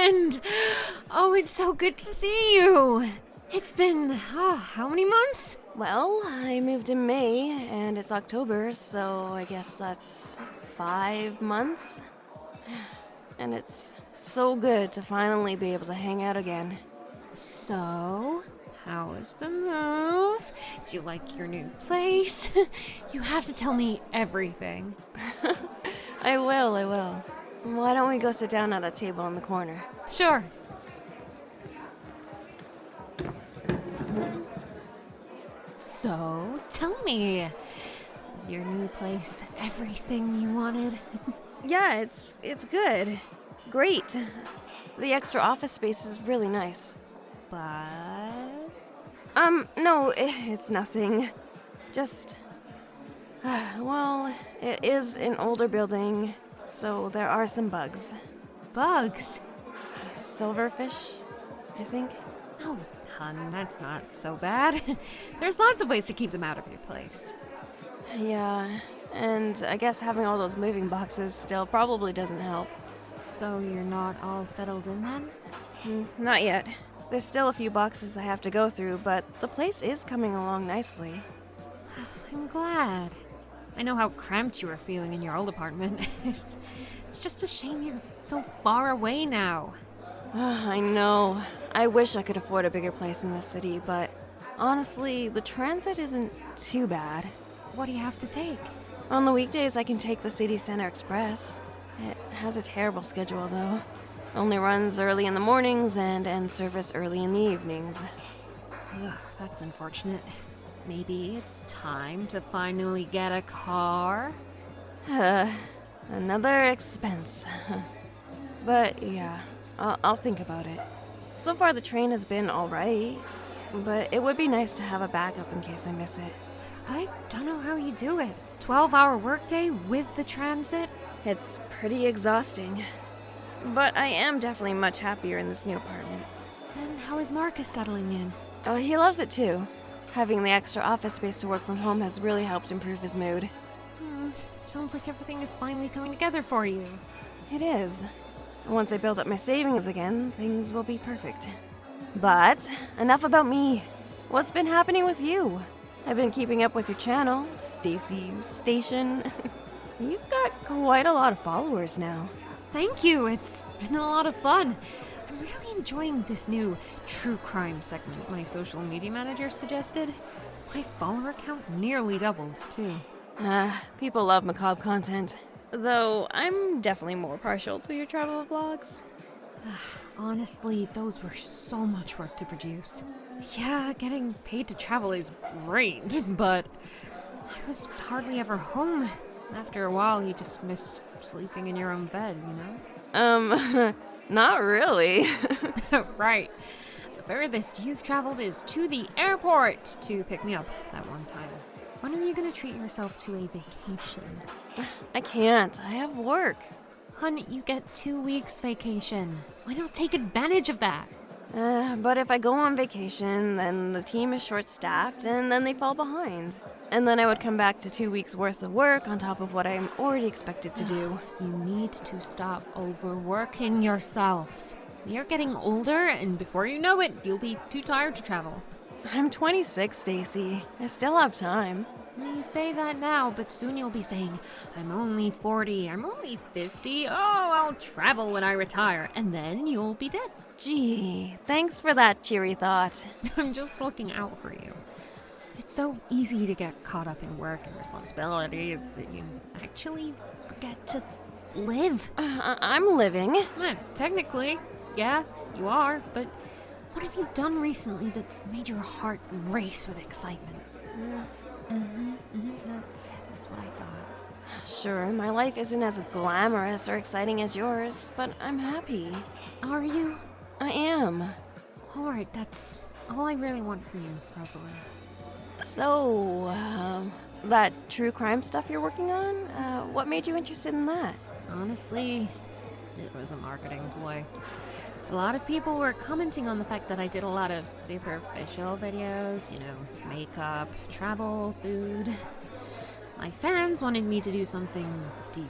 Garland! Oh, it's so good to see you. It's been, how many months? Well, I moved in May, and it's October, so I guess that's 5 months. And it's so good to finally be able to hang out again. So, how was the move? Do you like your new place? You have to tell me everything. I will. Why don't we go sit down at a table in the corner? Sure. So, tell me, is your new place everything you wanted? Yeah, it's good. Great. The extra office space is really nice. But... No, it's nothing. Just... well, it is an older building, so there are some bugs. Bugs? Silverfish, I think. Oh, hun, that's not so bad. There's lots of ways to keep them out of your place. Yeah, and I guess having all those moving boxes still probably doesn't help. So you're not all settled in then? Not yet. There's still a few boxes I have to go through, but the place is coming along nicely. I'm glad. I know how cramped you were feeling in your old apartment. It's just a shame you're so far away now. I know. I wish I could afford a bigger place in the city, but honestly, the transit isn't too bad. What do you have to take? On the weekdays, I can take the City Center Express. It has a terrible schedule, though. Only runs early in the mornings and ends service early in the evenings. Ugh, that's unfortunate. Maybe it's time to finally get a car? Another expense. But yeah, I'll think about it. So far the train has been alright, but it would be nice to have a backup in case I miss it. I don't know how you do it. 12-hour workday with the transit? It's pretty exhausting. But I am definitely much happier in this new apartment. And how is Marcus settling in? Oh, he loves it too. Having the extra office space to work from home has really helped improve his mood. Sounds like everything is finally coming together for you. It is. Once I build up my savings again, things will be perfect. But enough about me. What's been happening with you? I've been keeping up with your channel, Stacy's Station. You've got quite a lot of followers now. Thank you. It's been a lot of fun. I'm really enjoying this new true crime segment my social media manager suggested. My follower count nearly doubled, too. People love macabre content. Though, I'm definitely more partial to your travel vlogs. Honestly, those were so much work to produce. Yeah, getting paid to travel is great, but I was hardly ever home. After a while, you just miss sleeping in your own bed, you know? Not really. Right. The furthest you've traveled is to the airport to pick me up that one time. When are you gonna treat yourself to a vacation? I can't. I have work. Hun, you get 2 weeks vacation. Why not take advantage of that? But if I go on vacation, then the team is short-staffed, and then they fall behind. And then I would come back to 2 weeks worth of work on top of what I'm already expected to do. You need to stop overworking yourself. You're getting older, and before you know it, you'll be too tired to travel. I'm 26, Stacy. I still have time. You say that now, but soon you'll be saying, I'm only 40, I'm only 50, oh, I'll travel when I retire, and then you'll be dead. Gee, thanks for that cheery thought. I'm just looking out for you. It's so easy to get caught up in work and responsibilities that you actually forget to live. I'm living. Well, technically, yeah, you are, but what have you done recently that's made your heart race with excitement? That's what I thought. Sure, my life isn't as glamorous or exciting as yours, but I'm happy. Are you? I am. Alright, that's all I really want for you, Rosalind. So, that true crime stuff you're working on? What made you interested in that? Honestly, it was a marketing ploy. A lot of people were commenting on the fact that I did a lot of superficial videos, you know, makeup, travel, food. My fans wanted me to do something deeper.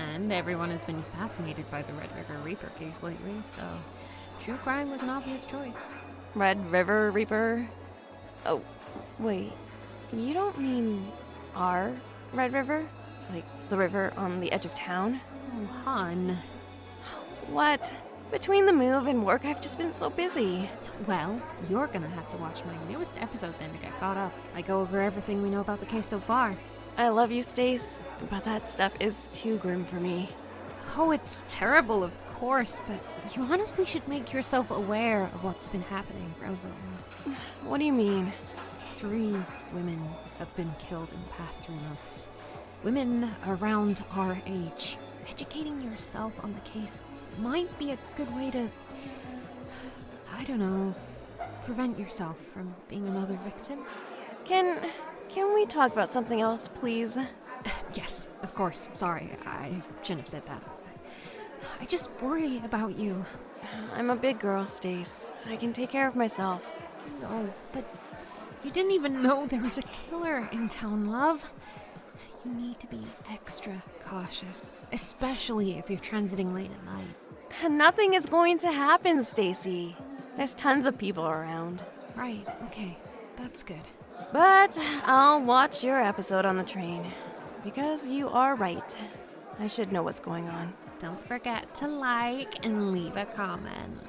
And everyone has been fascinated by the Red River Reaper case lately, so true crime was an obvious choice. Red River Reaper? Oh, wait. You don't mean our Red River? Like the river on the edge of town? Oh, hon. What? Between the move and work, I've just been so busy. Well, you're gonna have to watch my newest episode then to get caught up. I go over everything we know about the case so far. I love you, Stace, but that stuff is too grim for me. Oh, it's terrible, of course, but you honestly should make yourself aware of what's been happening, Rosalind. What do you mean? 3 women have been killed in the past 3 months. Women around our age. Educating yourself on the case might be a good way to, I don't know, prevent yourself from being another victim. Can we talk about something else, please? Yes, of course. Sorry, I shouldn't have said that. I just worry about you. I'm a big girl, Stace. I can take care of myself. No, but you didn't even know there was a killer in town, love. You need to be extra cautious, especially if you're transiting late at night. Nothing is going to happen, Stacy. There's tons of people around. Right, okay, that's good. But I'll watch your episode on the train. Because you are right. I should know what's going on. Don't forget to like and leave a comment.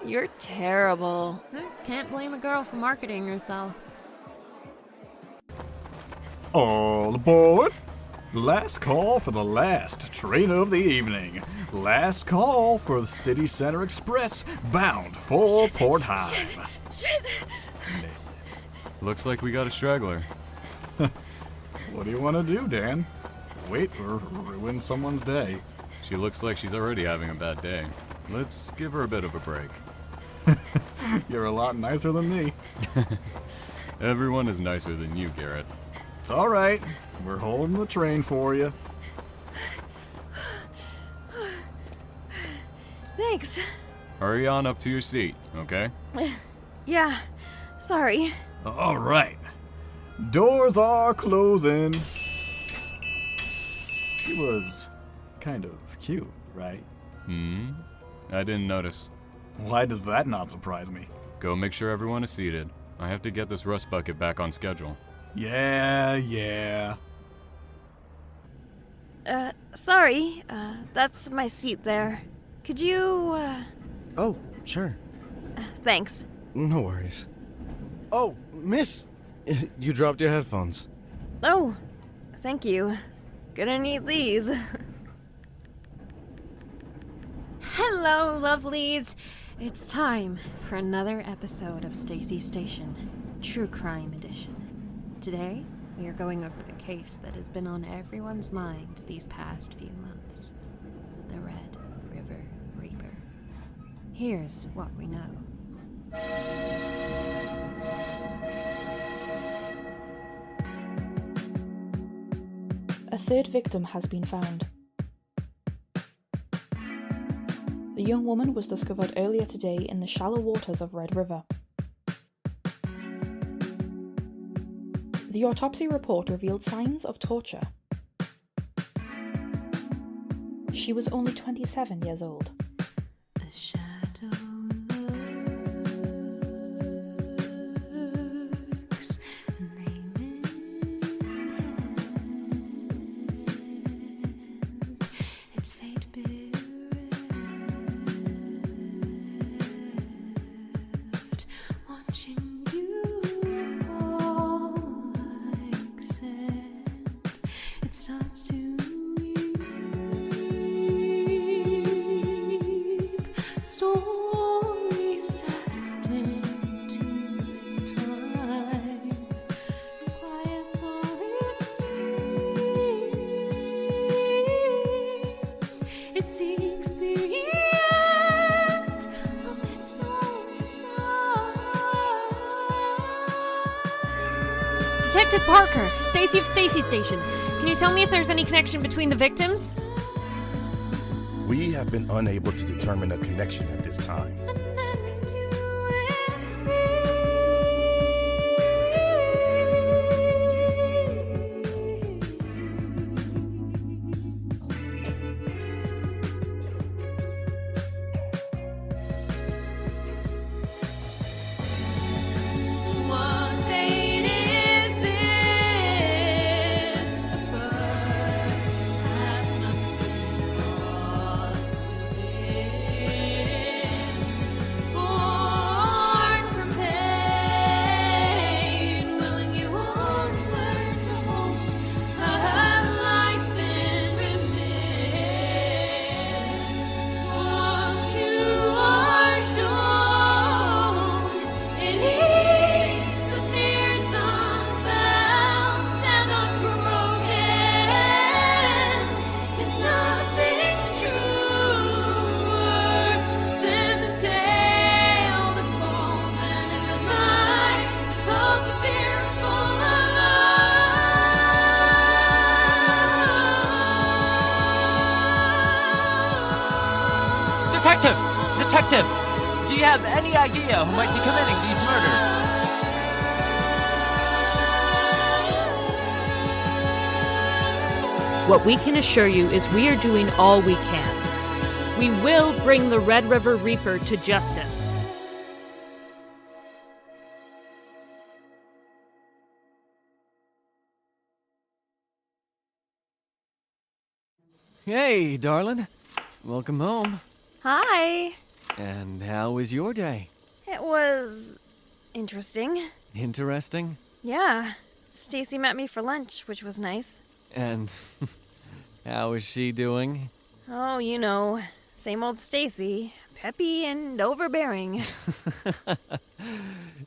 You're terrible. Can't blame a girl for marketing herself. All aboard! Last call for the last train of the evening. Last call for the City Center Express, bound for Port Heim. Looks like we got a straggler. What do you want to do, Dan? Wait or ruin someone's day? She looks like she's already having a bad day. Let's give her a bit of a break. You're a lot nicer than me. Everyone is nicer than you, Garrett. It's all right. We're holding the train for you. Thanks. Hurry on up to your seat, okay? Yeah, sorry. All right. Doors are closing. She was kind of cute, right? I didn't notice. Why does that not surprise me? Go make sure everyone is seated. I have to get this rust bucket back on schedule. Yeah. Sorry. That's my seat there. Could you, Oh, sure. Thanks. No worries. Oh, miss! You dropped your headphones. Oh, thank you. Gonna need these. Hello, lovelies! It's time for another episode of Stacy's Station, True Crime Edition. Today, we are going over the case that has been on everyone's mind these past few months. The Red River Reaper. Here's what we know. A third victim has been found. The young woman was discovered earlier today in the shallow waters of Red River. The autopsy report revealed signs of torture. She was only 27 years old. A shadow lurks, a name in hand. Its fate bereft, watching you fall like sand. It starts to stories destined to entwine. Quiet though it seems, it seeks the end of its own design. Detective Parker, Stacy of Stacy Station. Can you tell me if there's any connection between the victims? We have been unable to determine a connection at this time. An end to its Detective, do you have any idea who might be committing these murders? What we can assure you is we are doing all we can. We will bring the Red River Reaper to justice. Hey, darling. Welcome home. Hi. And how was your day? It was interesting. Interesting? Yeah. Stacy met me for lunch, which was nice. And how is she doing? Oh, you know, same old Stacy. Peppy and overbearing.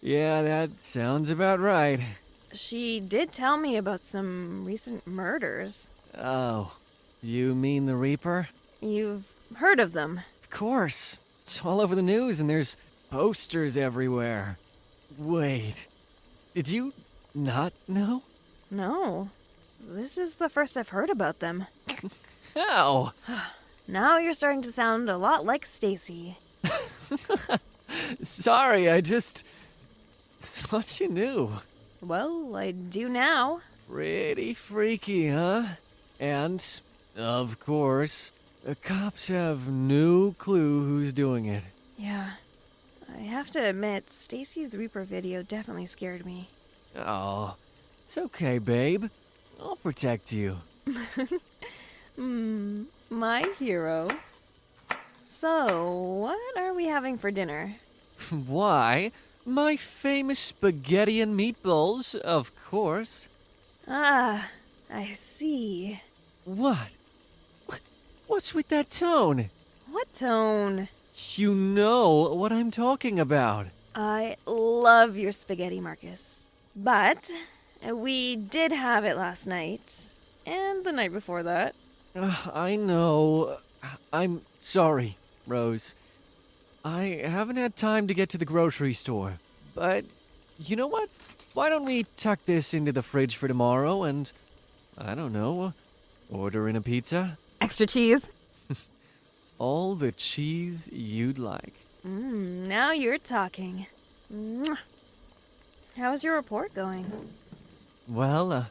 Yeah, that sounds about right. She did tell me about some recent murders. Oh, you mean the Reaper? You've heard of them? Of course. It's all over the news and there's posters everywhere. Wait, did you not know? No. This is the first I've heard about them. How? Now you're starting to sound a lot like Stacy. Sorry, I just thought you knew. Well, I do now. Pretty freaky, huh? And, of course, the cops have no clue who's doing it. Yeah. I have to admit, Stacy's Reaper video definitely scared me. Oh, it's okay, babe. I'll protect you. My hero. So, what are we having for dinner? Why? My famous spaghetti and meatballs, of course. Ah, I see. What? What's with that tone? What tone? You know what I'm talking about. I love your spaghetti, Marcus. But we did have it last night, and the night before that. I know. I'm sorry, Rose. I haven't had time to get to the grocery store. But, you know what? Why don't we tuck this into the fridge for tomorrow and, I don't know, order in a pizza? Extra cheese? All the cheese you'd like. Now you're talking. Mwah. How's your report going? Well,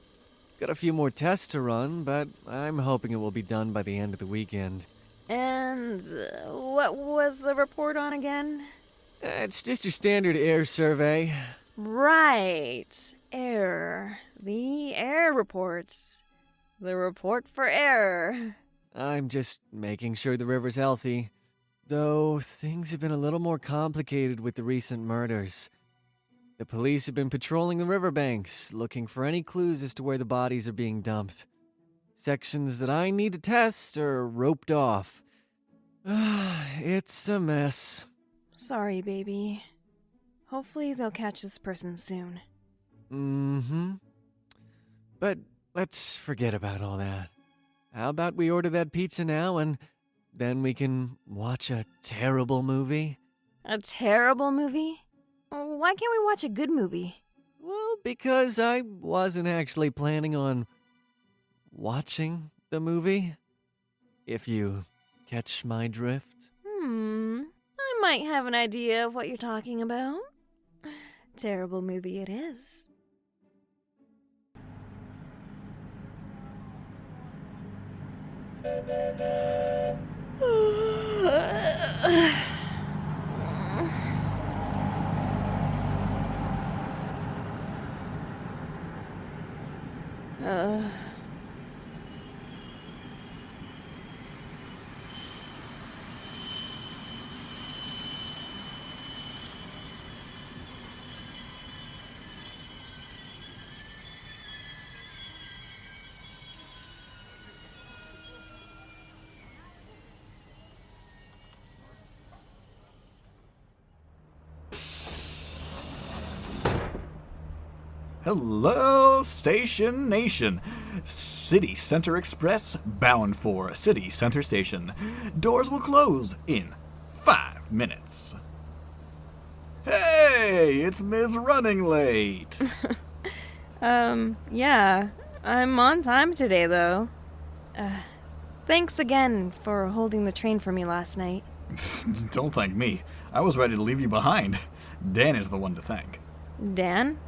got a few more tests to run, but I'm hoping it will be done by the end of the weekend. And what was the report on again? It's just your standard air survey. Right. Air. The air reports. The report for air. I'm just making sure the river's healthy. Though things have been a little more complicated with the recent murders. The police have been patrolling the riverbanks, looking for any clues as to where the bodies are being dumped. Sections that I need to test are roped off. It's a mess. Sorry, baby. Hopefully they'll catch this person soon. But let's forget about all that. How about we order that pizza now and then we can watch a terrible movie? A terrible movie? Why can't we watch a good movie? Well, because I wasn't actually planning on watching the movie. If you catch my drift. I might have an idea of what you're talking about. Terrible movie it is. Hello, Station Nation. City Center Express bound for City Center Station. Doors will close in 5 minutes. Hey, it's Ms. Running Late. Yeah. I'm on time today, though. Thanks again for holding the train for me last night. Don't thank me. I was ready to leave you behind. Dan is the one to thank. Dan?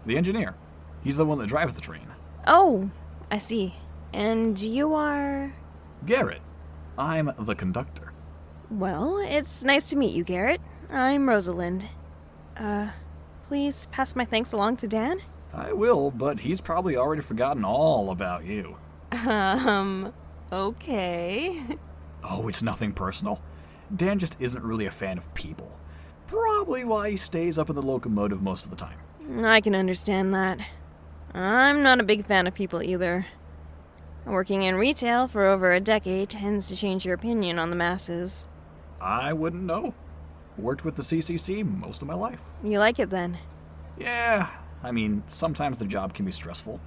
The engineer. He's the one that drives the train. Oh, I see. And you are... Garrett. I'm the conductor. Well, it's nice to meet you, Garrett. I'm Rosalind. Please pass my thanks along to Dan? I will, but he's probably already forgotten all about you. Okay. Oh, it's nothing personal. Dan just isn't really a fan of people. Probably why he stays up in the locomotive most of the time. I can understand that. I'm not a big fan of people either. Working in retail for over a decade tends to change your opinion on the masses. I wouldn't know. Worked with the CCC most of my life. You like it then? Yeah, I mean, sometimes the job can be stressful.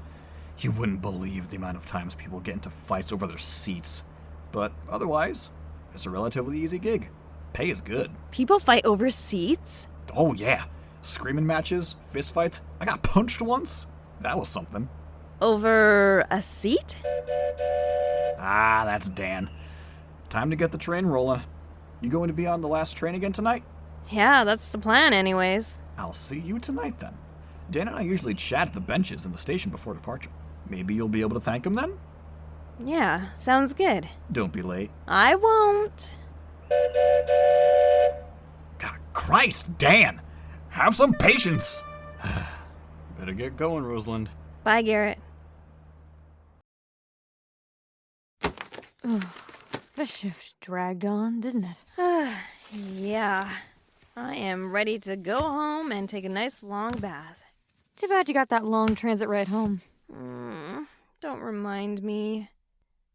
You wouldn't believe the amount of times people get into fights over their seats. But otherwise, it's a relatively easy gig. Pay is good. People fight over seats? Oh yeah. Screaming matches, fist fights. I got punched once. That was something. Over a seat? Ah, that's Dan. Time to get the train rolling. You going to be on the last train again tonight? Yeah, that's the plan anyways. I'll see you tonight then. Dan and I usually chat at the benches in the station before departure. Maybe you'll be able to thank him then? Yeah, sounds good. Don't be late. I won't. God, Christ, Dan! Have some patience! Better get going, Rosalind. Bye, Garrett. The shift dragged on, didn't it? Yeah. I am ready to go home and take a nice long bath. Too bad you got that long transit ride home. Don't remind me.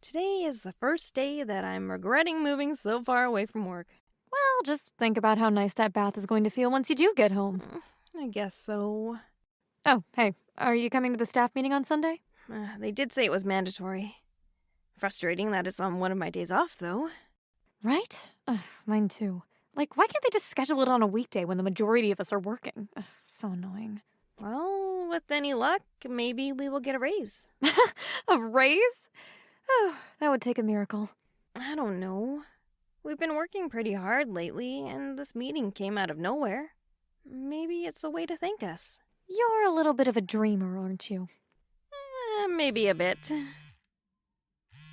Today is the first day that I'm regretting moving so far away from work. Well, just think about how nice that bath is going to feel once you do get home. I guess so. Oh, hey, are you coming to the staff meeting on Sunday? They did say it was mandatory. Frustrating that it's on one of my days off, though. Right? Mine too. Like, why can't they just schedule it on a weekday when the majority of us are working? So annoying. Well, with any luck, maybe we will get a raise. A raise? Oh, that would take a miracle. I don't know. We've been working pretty hard lately, and this meeting came out of nowhere. Maybe it's a way to thank us. You're a little bit of a dreamer, aren't you? Maybe a bit.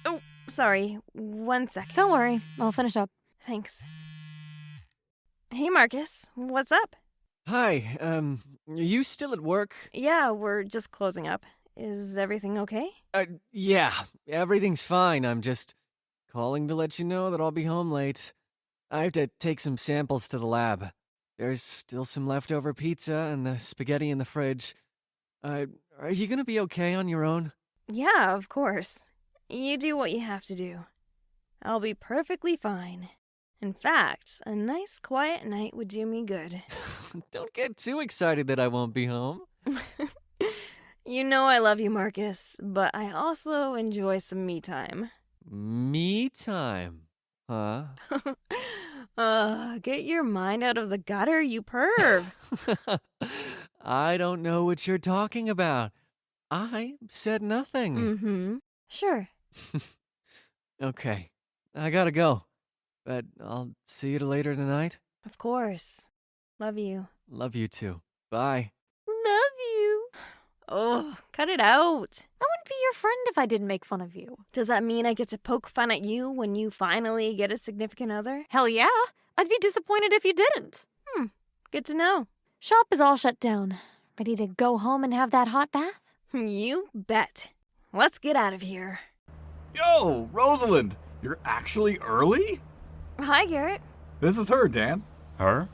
Oh, sorry. 1 sec. Don't worry. I'll finish up. Thanks. Hey, Marcus. What's up? Hi, are you still at work? Yeah, we're just closing up. Is everything okay? Yeah, everything's fine. I'm just calling to let you know that I'll be home late. I have to take some samples to the lab. There's still some leftover pizza and the spaghetti in the fridge. Are you gonna be okay on your own? Yeah, of course. You do what you have to do. I'll be perfectly fine. In fact, a nice quiet night would do me good. Don't get too excited that I won't be home. You know I love you, Marcus, but I also enjoy some me time. Me time? Huh? Get your mind out of the gutter, you perv. I don't know what you're talking about. I said nothing. Sure. Okay, I gotta go. But I'll see you later tonight. Of course. Love you. Love you too. Bye. Love you. Oh, cut it out. I wouldn't be your friend if I didn't make fun of you. Does that mean I get to poke fun at you when you finally get a significant other? Hell yeah. I'd be disappointed if you didn't. Good to know. Shop is all shut down. Ready to go home and have that hot bath? You bet. Let's get out of here. Yo, Rosalind! You're actually early? Hi, Garrett. This is her, Dan. Her?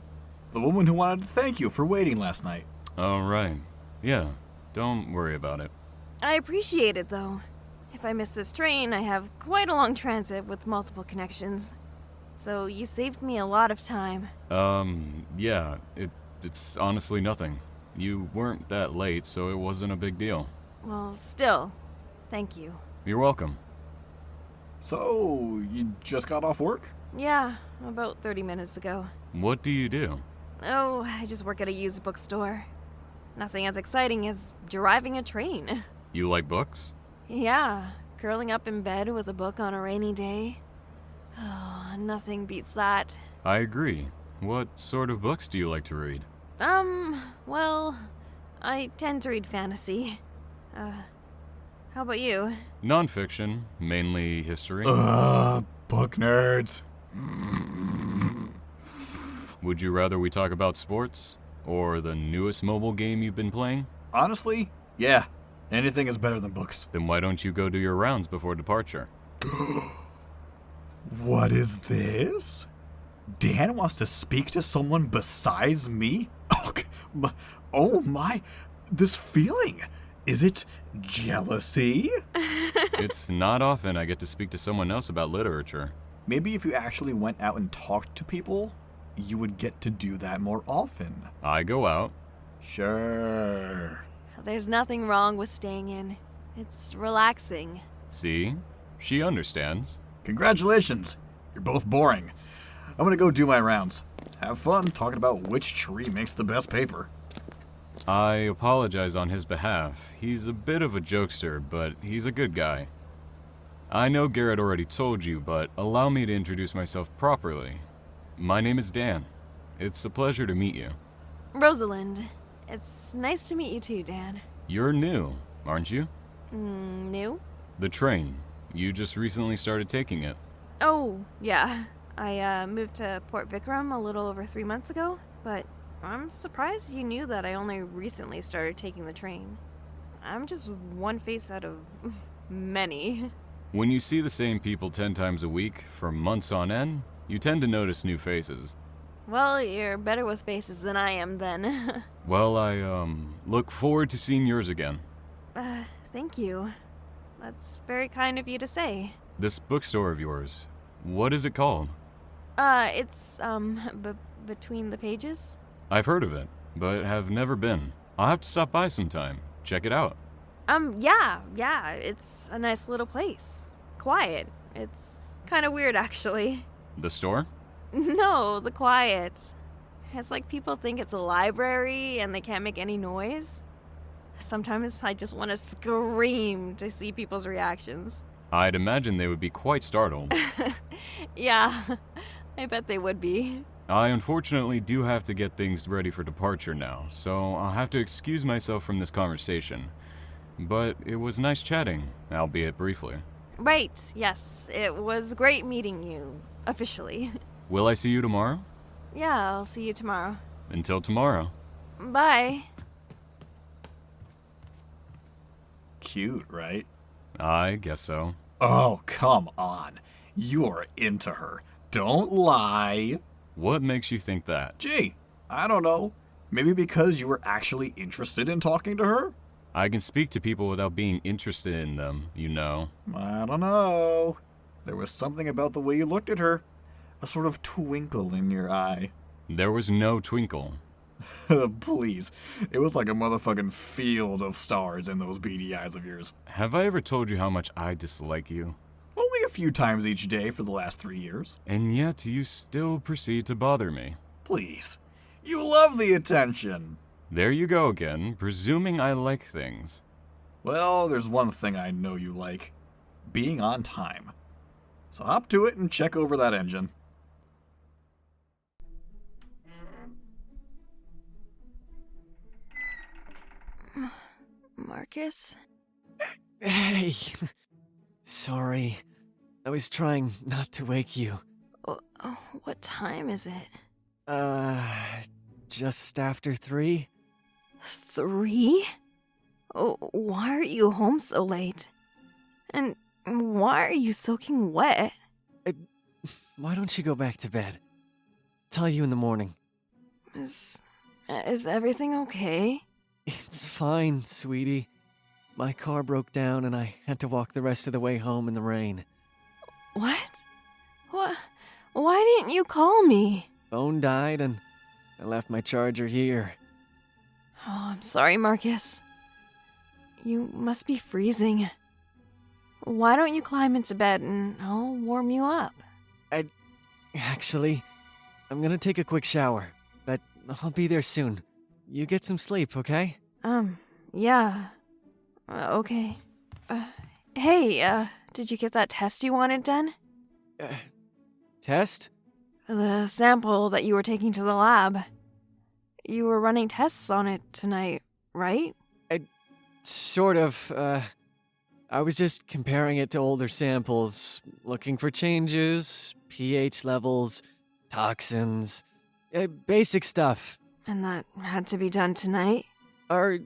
The woman who wanted to thank you for waiting last night. Oh, right. Yeah, don't worry about it. I appreciate it, though. If I miss this train, I have quite a long transit with multiple connections. So you saved me a lot of time. Yeah, it's honestly nothing. You weren't that late, so it wasn't a big deal. Well, still, thank you. You're welcome. So, you just got off work? Yeah, about 30 minutes ago. What do you do? Oh, I just work at a used bookstore. Nothing as exciting as driving a train. You like books? Yeah, curling up in bed with a book on a rainy day. Oh, nothing beats that. I agree. What sort of books do you like to read? Well, I tend to read fantasy. How about you? Nonfiction, mainly history. Book nerds. Would you rather we talk about sports? Or the newest mobile game you've been playing? Honestly, yeah. Anything is better than books. Then why don't you go do your rounds before departure? What is this? Dan wants to speak to someone besides me? Oh my, this feeling. Is it jealousy? It's not often I get to speak to someone else about literature. Maybe if you actually went out and talked to people, you would get to do that more often. I go out. Sure. There's nothing wrong with staying in. It's relaxing. See? She understands. Congratulations. You're both boring. I'm gonna go do my rounds. Have fun talking about which tree makes the best paper. I apologize on his behalf. He's a bit of a jokester, but he's a good guy. I know Garrett already told you, but allow me to introduce myself properly. My name is Dan. It's a pleasure to meet you. Rosalind. It's nice to meet you too, Dan. You're new, aren't you? New? The train. You just recently started taking it. Oh, yeah. I moved to Port Vikram a little over 3 months ago, but I'm surprised you knew that I only recently started taking the train. I'm just one face out of many. When you see the same people 10 times a week for months on end, you tend to notice new faces. Well, you're better with faces than I am then. Well, I look forward to seeing yours again. Thank you. That's very kind of you to say. This bookstore of yours, what is it called? It's, Between the Pages? I've heard of it, but have never been. I'll have to stop by sometime. Check it out. Yeah, it's a nice little place. Quiet. It's kind of weird, actually. The store? No, the quiet. It's like people think it's a library and they can't make any noise. Sometimes I just want to scream to see people's reactions. I'd imagine they would be quite startled. Yeah, I bet they would be. I unfortunately do have to get things ready for departure now, so I'll have to excuse myself from this conversation. But it was nice chatting, albeit briefly. Right, yes. It was great meeting you, officially. Will I see you tomorrow? Yeah, I'll see you tomorrow. Until tomorrow. Bye. Cute, right? I guess so. Oh, come on. You're into her. Don't lie. What makes you think that? Gee, I don't know. Maybe because you were actually interested in talking to her? I can speak to people without being interested in them, you know. I don't know. There was something about the way you looked at her. A sort of twinkle in your eye. There was no twinkle. Please. It was like a motherfucking field of stars in those beady eyes of yours. Have I ever told you how much I dislike you? Only a few times each day for the last 3 years. And yet you still proceed to bother me. Please. You love the attention. There you go again, presuming I like things. Well, there's one thing I know you like. Being on time. So hop to it and check over that engine. Marcus? Hey. Sorry. I was trying not to wake you. What time is it? Just after 3? 3? Oh, why are you home so late? And why are you soaking wet? Why don't you go back to bed? Tell you in the morning. Is everything okay? It's fine, sweetie. My car broke down and I had to walk the rest of the way home in the rain. What? Why didn't you call me? Phone died and I left my charger here. Oh, I'm sorry, Marcus. You must be freezing. Why don't you climb into bed and I'll warm you up? Actually, I'm gonna take a quick shower, but I'll be there soon. You get some sleep, okay? Yeah. Okay. Hey, did you get that test you wanted done? Test? The sample that you were taking to the lab. You were running tests on it tonight, right? Sort of. I was just comparing it to older samples, looking for changes, pH levels, toxins, basic stuff. And that had to be done tonight? Are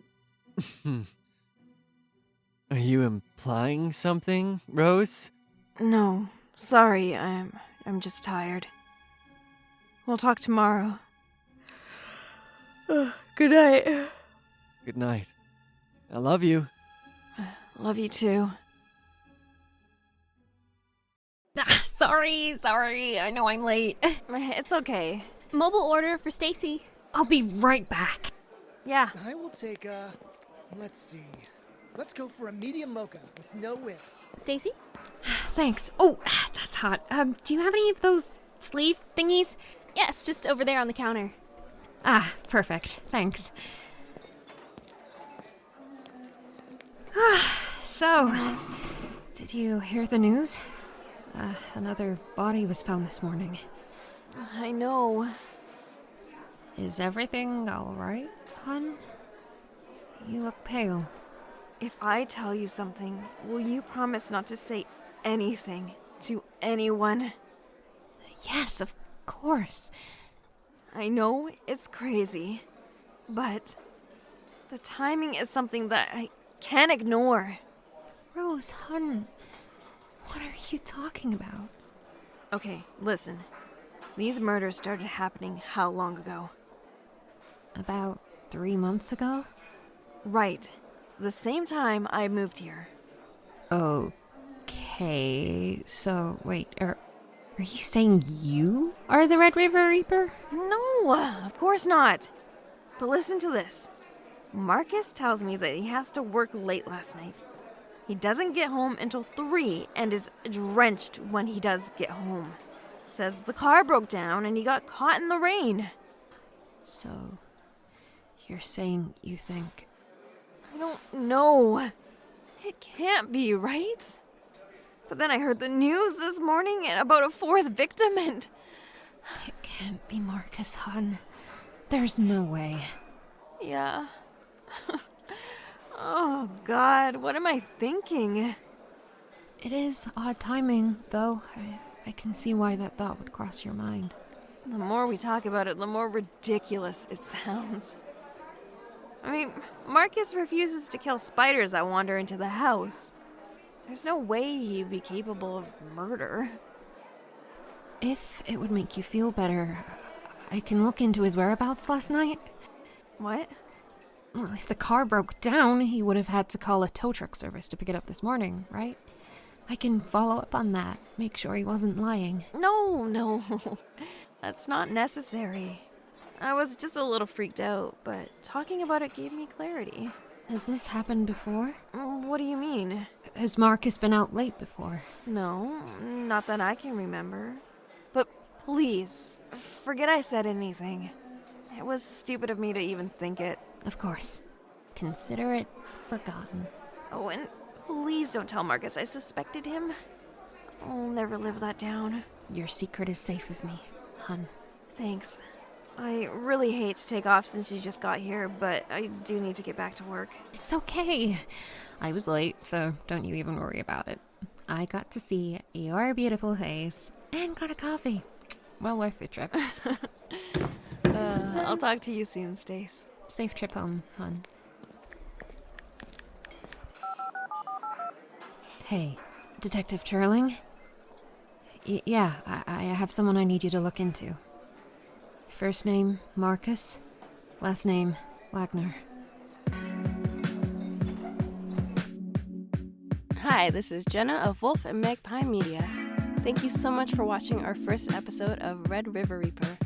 you implying something, Rose? No, sorry, I'm just tired. We'll talk tomorrow. Good night. Good night. I love you. Love you too. Sorry. I know I'm late. It's okay. Mobile order for Stacy. I'll be right back. Yeah. I will take let's see. Let's go for a medium mocha with no whip. Stacy? Thanks. Oh, that's hot. Do you have any of those sleeve thingies? Yes, just over there on the counter. Ah, perfect. Thanks. So, did you hear the news? Another body was found this morning. I know. Is everything all right, hon? You look pale. If I tell you something, will you promise not to say anything to anyone? Yes, of course. I know it's crazy, but the timing is something that I can't ignore. Rose, hon, what are you talking about? Okay, listen. These murders started happening how long ago? About 3 months ago? Right. The same time I moved here. Okay, so wait, are you saying you are the Red River Reaper? No, of course not. But listen to this. Marcus tells me that he has to work late last night. He doesn't get home until 3 and is drenched when he does get home. Says the car broke down and he got caught in the rain. So, you're saying you think... I don't know. It can't be, right? But then I heard the news this morning about a 4th victim and... It can't be Marcus, hon. There's no way. Yeah. Oh, God, what am I thinking? It is odd timing, though. I can see why that thought would cross your mind. The more we talk about it, the more ridiculous it sounds. I mean, Marcus refuses to kill spiders that wander into the house. There's no way he'd be capable of murder. If it would make you feel better, I can look into his whereabouts last night. What? Well, if the car broke down, he would have had to call a tow truck service to pick it up this morning, right? I can follow up on that, make sure he wasn't lying. No. That's not necessary. I was just a little freaked out, but talking about it gave me clarity. Has this happened before? What do you mean? Has Marcus been out late before? No, not that I can remember. But please, forget I said anything. It was stupid of me to even think it. Of course. Consider it forgotten. Oh, and please don't tell Marcus I suspected him. I'll never live that down. Your secret is safe with me, hun. Thanks. I really hate to take off since you just got here, but I do need to get back to work. It's okay. I was late, so don't you even worry about it. I got to see your beautiful face and got a coffee. Well worth the trip. I'll talk to you soon, Stace. Safe trip home, hon. Hey, Detective Turling? Yeah, I have someone I need you to look into. First name, Marcus. Last name, Wagner. Hi, this is Jenna of Wolf and Magpie Media. Thank you so much for watching our first episode of Red River Reaper.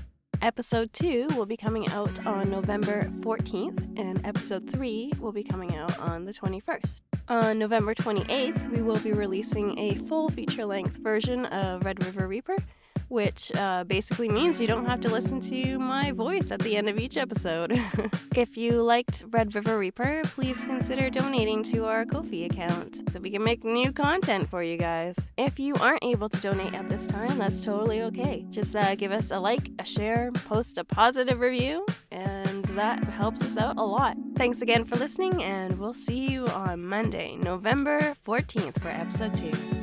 Episode 2 will be coming out on November 14th, and Episode 3 will be coming out on the 21st. On November 28th, we will be releasing a full feature-length version of Red River Reaper, which basically means you don't have to listen to my voice at the end of each episode. If you liked Red River Reaper, please consider donating to our Ko-fi account so we can make new content for you guys. If you aren't able to donate at this time, that's totally okay. Just give us a like, a share, post a positive review, and that helps us out a lot. Thanks again for listening, and we'll see you on Monday, November 14th for episode 2.